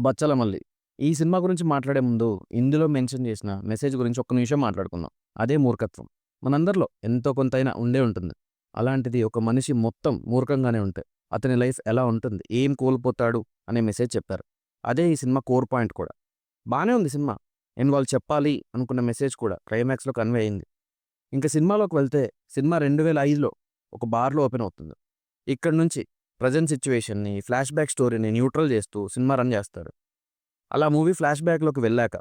బచ్చలమల్లి. ఈ సినిమా గురించి మాట్లాడే ముందు, ఇందులో మెన్షన్ చేసిన మెసేజ్ గురించి ఒక్క నిమిషం మాట్లాడుకుందాం. అదే మూర్ఖత్వం. మనందరిలో ఎంతో కొంతైనా ఉండే ఉంటుంది. అలాంటిది ఒక మనిషి మొత్తం మూర్ఖంగానే ఉంటే, అతని లైఫ్ ఎలా ఉంటుంది, ఏం కోల్పోతాడు అనే మెసేజ్ చెప్పారు. అదే ఈ సినిమా కోర్ పాయింట్ కూడా. బానే ఉంది సినిమా. అండ్ వాళ్ళు చెప్పాలి అనుకున్న మెసేజ్ కూడా క్లైమాక్స్‌లో కన్వే అయింది. ఇంక సినిమాలోకి వెళ్తే, సినిమా 2005లో ఒక బార్‌లో ఓపెన్ అవుతుంది. ఇక్కడి నుంచి ప్రెజెంట్ సిట్యుయేషన్‌ని, ఫ్లాష్ బ్యాక్ స్టోరీని న్యూట్రల్ చేస్తూ సినిమా రన్ చేస్తారు. అలా మూవీ ఫ్లాష్ బ్యాక్‌లోకి వెళ్ళాక,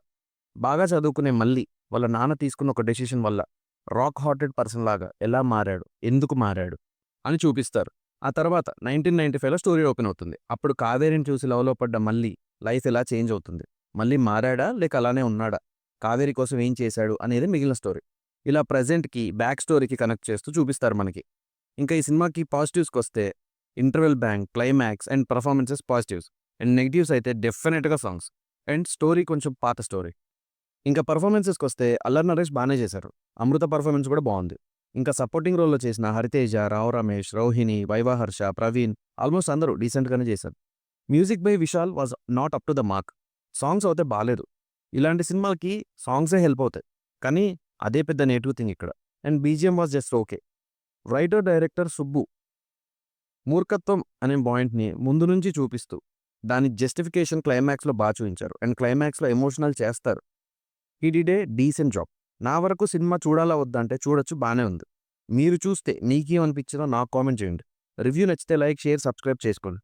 బాగా చదువుకునే మల్లి వాళ్ళ నాన్న తీసుకున్న ఒక డెసిషన్ వల్ల రాక్ హార్టెడ్ పర్సన్ లాగా ఎలా మారాడు, ఎందుకు మారాడు అని చూపిస్తారు. ఆ తర్వాత 1995లో స్టోరీ ఓపెన్ అవుతుంది. అప్పుడు కావేరిని చూసి లవ్‌లో పడ్డ మల్లి లైఫ్ ఎలా చేంజ్ అవుతుంది. మళ్ళీ మారాడా? లేక అలానే ఉన్నాడా? కావేరి కోసం ఏం చేశాడు అనేది మిగిలిన స్టోరీ. ఇలా ప్రెజెంట్‌కి, బ్యాక్ స్టోరీకి కనెక్ట్ చేస్తూ చూపిస్తారు మనకి. ఇంకా ఈ సినిమాకి పాజిటివ్స్‌కొస్తే interval bang, climax and performances positives. And negatives అయితే డెఫినెట్‌గా సాంగ్స్. అండ్ స్టోరీ కొంచెం పాత స్టోరీ. ఇంకా పెర్ఫార్మెన్సెస్‌కొస్తే అల్లరి నరేష్ బానే చేశారు. అమృత పెర్ఫార్మెన్స్ కూడా బావుంది. ఇంకా సపోర్టింగ్ రోల్‌లో చేసిన హరితేజ, రావు రమేష్, రోహిణి, వైవా హర్ష, ప్రవీణ్ ఆల్మోస్ట్ అందరూ డీసెంట్‌గానే చేశారు. Music by Vishal was not up to the mark. Songs అయితే బాలేదు. ఇలాంటి సినిమాలకి సాంగ్సే హెల్ప్ అవుతాయి. కానీ అదే పెద్ద నెగెటివ్ థింగ్ ఇక్కడ. And BGM was just okay. Writer, director Subbu మూర్ఖత్వం అనే పాయింట్‌ని ముందు నుంచి చూపిస్తూ, దాని జస్టిఫికేషన్ క్లైమాక్స్‌లో చూయించారు. అండ్ క్లైమాక్స్‌లో ఎమోషనల్ చేస్తారు. హి డిడ్ ఏ డీసెంట్ జాబ్. నా వరకు సినిమా చూడాలా వద్దా అంటే చూడొచ్చు, బానే ఉంది. మీరు చూస్తే మీకేమనిపించిందో నాకు కామెంట్ చేయండి. రివ్యూ నచ్చితే లైక్, షేర్, సబ్స్క్రైబ్ చేసుకోండి.